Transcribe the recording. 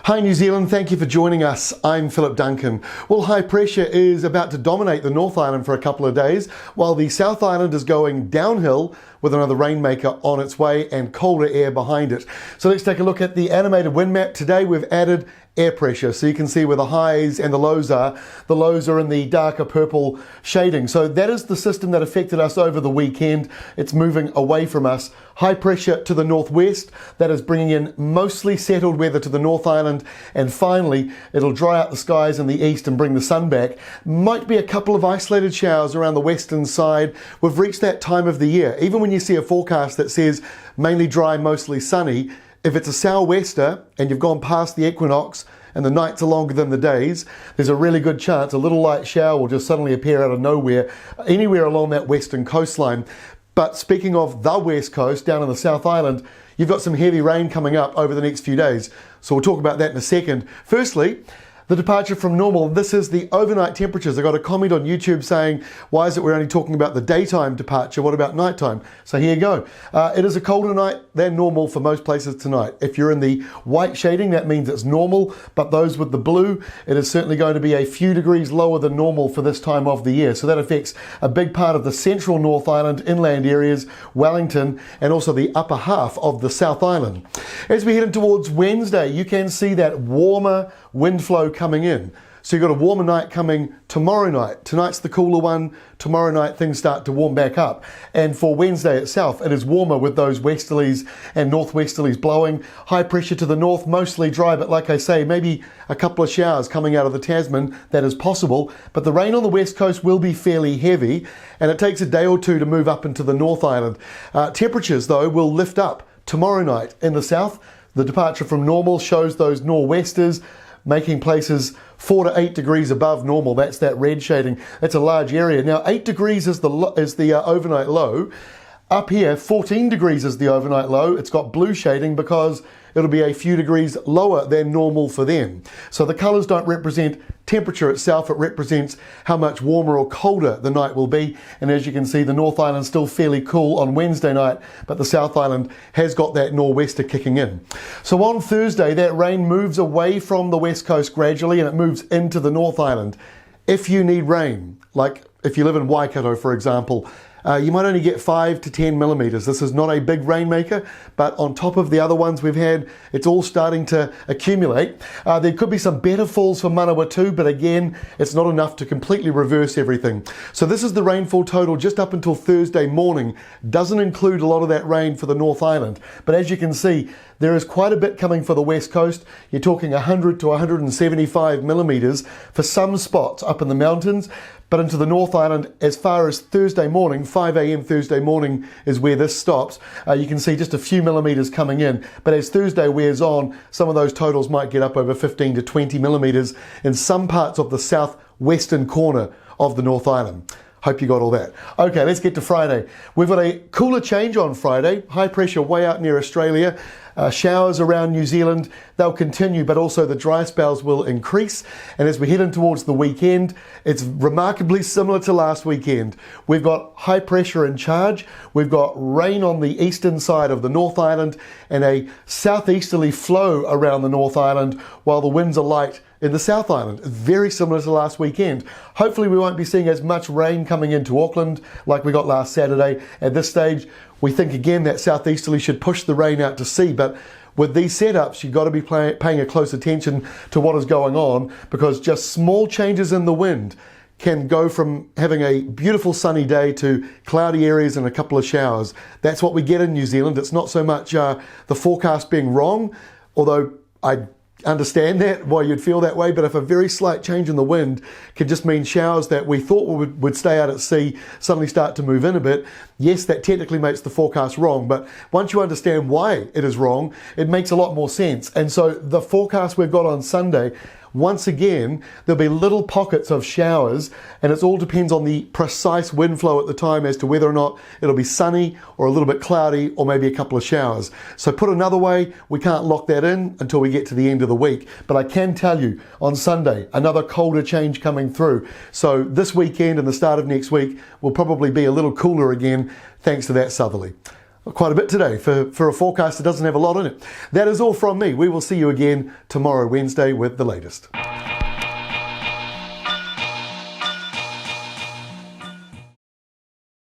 Hi New Zealand, thank you for joining us. I'm Philip Duncan. Well, high pressure is about to dominate the North Island for a couple of days, while the South Island is going downhill with another rainmaker on its way and colder air behind it. So let's take a look at the animated wind map. Today we've added air pressure, so you can see where the highs and the lows are. The lows are in the darker purple shading. So that is the system that affected us over the weekend. It's moving away from us. High pressure to the northwest, that is bringing in mostly settled weather to the North Island, and finally it'll dry out the skies in the east and bring the sun back. Might be a couple of isolated showers around the western side. We've reached that time of the year. Even when you see a forecast that says mainly dry, mostly sunny, if it's a sou'wester and you've gone past the equinox and the nights are longer than the days, there's a really good chance a little light shower will just suddenly appear out of nowhere, anywhere along that western coastline. But speaking of the west coast, down in the South Island, you've got some heavy rain coming up over the next few days. So we'll talk about that in a second. Firstly, the departure from normal. This is the overnight temperatures. I got a comment on YouTube saying, why is it we're only talking about the daytime departure? What about nighttime? So here you go. It is a colder night than normal for most places tonight. If you're in the white shading, that means it's normal, but those with the blue, it is certainly going to be a few degrees lower than normal for this time of the year. So that affects a big part of the central North Island, inland areas, Wellington, and also the upper half of the South Island. As we head in towards Wednesday, you can see that warmer wind flow coming in. So you've got a warmer night coming tomorrow night. Tonight's the cooler one. Tomorrow night things start to warm back up. And for Wednesday itself, it is warmer with those westerlies and northwesterlies blowing. High pressure to the north, mostly dry, but like I say, maybe a couple of showers coming out of the Tasman. That is possible. But the rain on the west coast will be fairly heavy, and it takes a day or two to move up into the North Island. Temperatures, though, will lift up tomorrow night in the south. The departure from normal shows those nor'westers making places 4 to 8 degrees above normal. That's that red shading. That's a large area. Now 8 degrees is the overnight low. Up here 14 degrees is the overnight low. It's got blue shading because it'll be a few degrees lower than normal for them. So the colours don't represent temperature itself, it represents how much warmer or colder the night will be. And as you can see, the North Island's still fairly cool on Wednesday night, but the South Island has got that nor'wester kicking in. So on Thursday, that rain moves away from the west coast gradually and it moves into the North Island. If you need rain, like if you live in Waikato, for example, you might only get 5 to 10 millimetres. This is not a big rainmaker, but on top of the other ones we've had, it's all starting to accumulate. There could be some better falls for Manawatu, but again, it's not enough to completely reverse everything. So this is the rainfall total just up until Thursday morning. Doesn't include a lot of that rain for the North Island. But as you can see, there is quite a bit coming for the west coast. You're talking 100 to 175 millimetres for some spots up in the mountains. But into the North Island, as far as Thursday morning, 5 a.m. Thursday morning is where this stops. You can see just a few millimetres coming in. But as Thursday wears on, some of those totals might get up over 15 to 20 millimetres in some parts of the southwestern corner of the North Island. Hope you got all that. Okay, let's get to Friday. We've got a cooler change on Friday. High pressure way out near Australia. Showers around New Zealand, they'll continue, but also the dry spells will increase. And as we head in towards the weekend, it's remarkably similar to last weekend. We've got high pressure in charge. We've got rain on the eastern side of the North Island and a southeasterly flow around the North Island while the winds are light in the South Island. Very similar to last weekend. Hopefully we won't be seeing as much rain coming into Auckland like we got last Saturday. At this stage, we think again that southeasterly should push the rain out to sea, but with these setups, you've got to be paying a close attention to what is going on, because just small changes in the wind can go from having a beautiful sunny day to cloudy areas and a couple of showers. That's what we get in New Zealand. It's not so much the forecast being wrong, although I understand that, why you'd feel that way, but if a very slight change in the wind could just mean showers that we thought would stay out at sea suddenly start to move in a bit, yes, that technically makes the forecast wrong, but once you understand why it is wrong, it makes a lot more sense. And so the forecast we've got on Sunday, once again, there'll be little pockets of showers, and it all depends on the precise wind flow at the time as to whether or not it'll be sunny or a little bit cloudy or maybe a couple of showers. So put another way, we can't lock that in until we get to the end of the week. But I can tell you on Sunday, another colder change coming through. So this weekend and the start of next week will probably be a little cooler again thanks to that southerly. Quite a bit today for a forecast that doesn't have a lot in it. That is all from me. We will see you again tomorrow, Wednesday, with the latest.